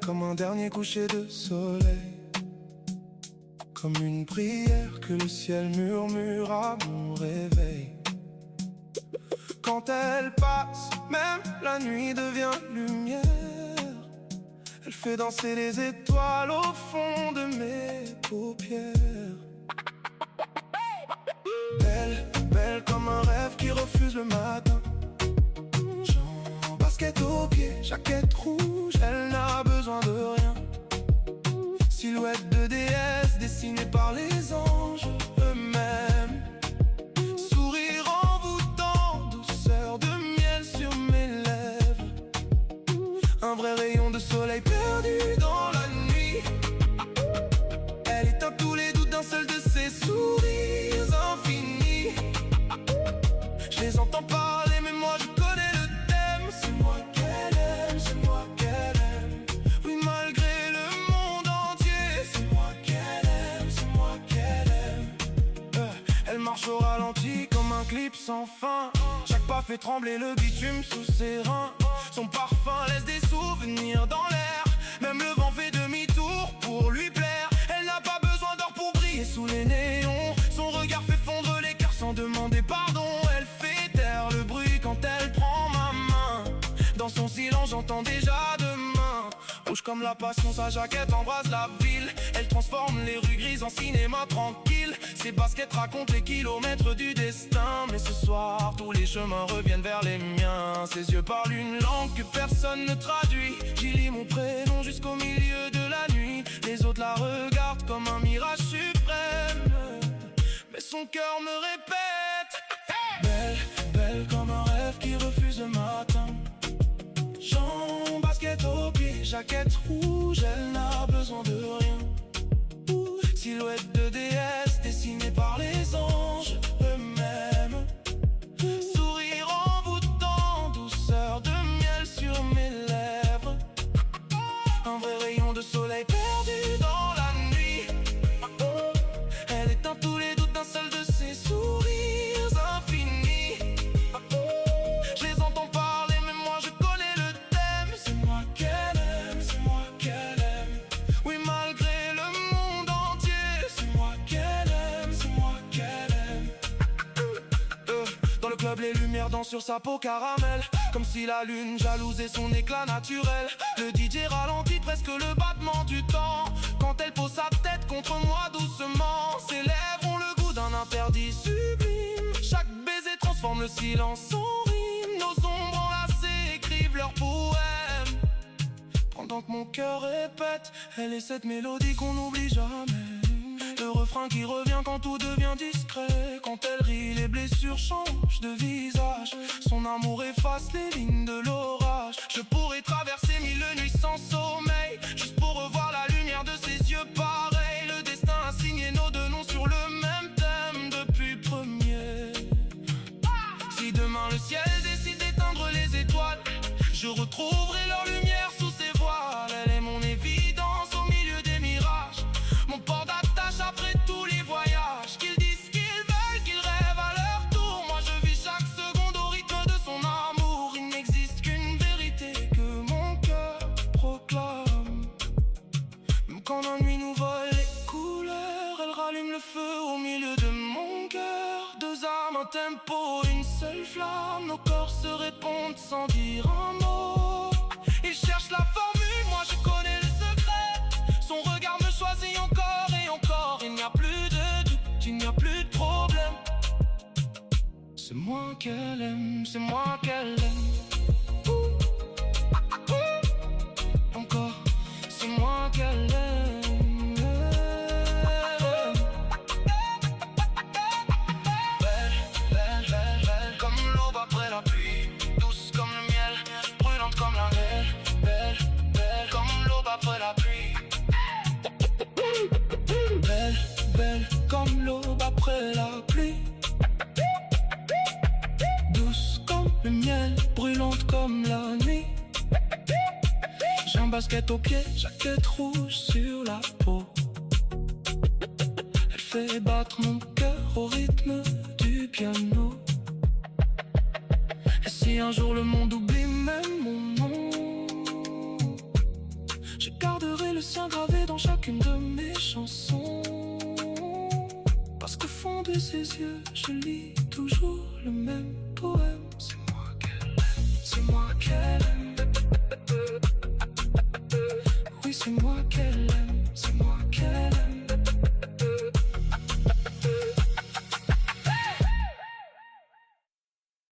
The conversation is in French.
comme un dernier coucher de soleil, comme une prière que le ciel murmure à mon réveil. Quand elle passe, même la nuit devient lumière. Elle fait danser les étoiles au fond de mes paupières. Belle, belle comme un rêve qui refuse le matin. Jean, basket aux pieds, jaquette rouge, elle n'a besoin de rien. Silhouette de déesse dessinée par les anges eux-mêmes. Sourire envoûtant, douceur de miel sur mes lèvres. Un vrai rayon de soleil perdu dans la nuit. Elle éteint tous les doutes d'un seul de ses sourires infinis. Je les entends parler mais moi je connais le thème. C'est moi qu'elle aime, c'est moi qu'elle aime. Oui, malgré le monde entier, c'est moi qu'elle aime, c'est moi qu'elle aime. Elle marche au ralenti comme un clip sans fin. Chaque pas fait trembler le bitume sous ses reins. Son parfum laisse des souvenirs dans l'air. Même le vent fait demi-tour pour lui plaire. Elle n'a pas besoin d'or pour briller sous les néons. Son regard fait fondre les cœurs sans demander pardon. Elle fait taire le bruit quand elle prend ma main. Dans son silence j'entends déjà demain. Rouge comme la passion, sa jaquette embrase la ville. Elle transforme les rues grises en cinéma tranquille. Ses baskets racontent les kilomètres du destin. Mais ce soir, tous les chemins reviennent vers les miens. Ses yeux parlent une langue que personne ne traduit. J'y lis mon prénom jusqu'au milieu de la nuit. Les autres la regardent comme un mirage suprême. Mais son cœur me répète: belle, belle comme un rêve qui refuse le matin. Jean, basket aux pieds, jaquette rouge, elle n'a besoin de rien. Silhouette de déesse dessinée par les anges eux-mêmes. Sourire envoûtant, douceur de miel sur mes lèvres. Un vrai rayon de soleil perdu dans la nuit. Elle éteint tous les doutes d'un seul de ses sourires infinis. Je les entends parler mais moi je connais le thème. C'est moi qu'elle aime, c'est moi qu'elle aime. Oui, malgré le monde entier, c'est moi qu'elle aime, c'est moi qu'elle aime. Dans le club les lumières dansent sur sa peau caramel, comme si la lune jalousait son éclat naturel. Le DJ ralentit presque le battement du temps quand elle pose sa tête contre moi doucement. Ses lèvres ont le goût d'un interdit sublime. Chaque baiser transforme le silence en rime. Nos ombres enlacées écrivent leurs poèmes. Pendant que mon cœur répète, elle est cette mélodie qu'on n'oublie jamais. Le refrain qui revient quand tout devient discret. Quand elle rit, les blessures changent de visage. Son amour efface les lignes de l'orage. Je pourrais traverser 1000 nuits sans sommeil, juste pour revoir la lumière de ses yeux pareils. Le destin a signé nos deux noms sur le même thème depuis premier. Si demain le ciel décide d'éteindre les étoiles, je retrouverai leur lumière sous ses voiles. Elle est mon évidence au milieu des mirages, mon port d'attache après tous les voyages. Qu'ils disent ce qu'ils veulent, qu'ils rêvent à leur tour, moi je vis chaque seconde au rythme de son amour. Il n'existe qu'une vérité que mon cœur proclame. Même quand la nuit nous vole les couleurs, elle rallume le feu au milieu de mon cœur. Deux âmes, un tempo, une seule flamme. Nos corps se répondent sans dire un mot. Ils cherchent la formule, moi je connais le secret. Son regard me choisit encore et encore. Il n'y a plus de doute, il n'y a plus de problème. C'est moi qu'elle aime, c'est moi qu'elle aime. Encore, c'est moi qu'elle aime. Belle, belle, belle, belle comme l'aube après la pluie. Douce comme le miel, brûlante comme la neige. Belle, belle comme l'aube après la pluie. Belle, belle comme l'aube après la pluie. Douce comme le miel, brûlante comme la nuit. J'ai un basket aux pieds, jaquette rouge sur la peau. Elle fait battre mon cœur au rythme du piano. Et si un jour le monde oublie même mon nom, je garde ses yeux, je lis toujours le même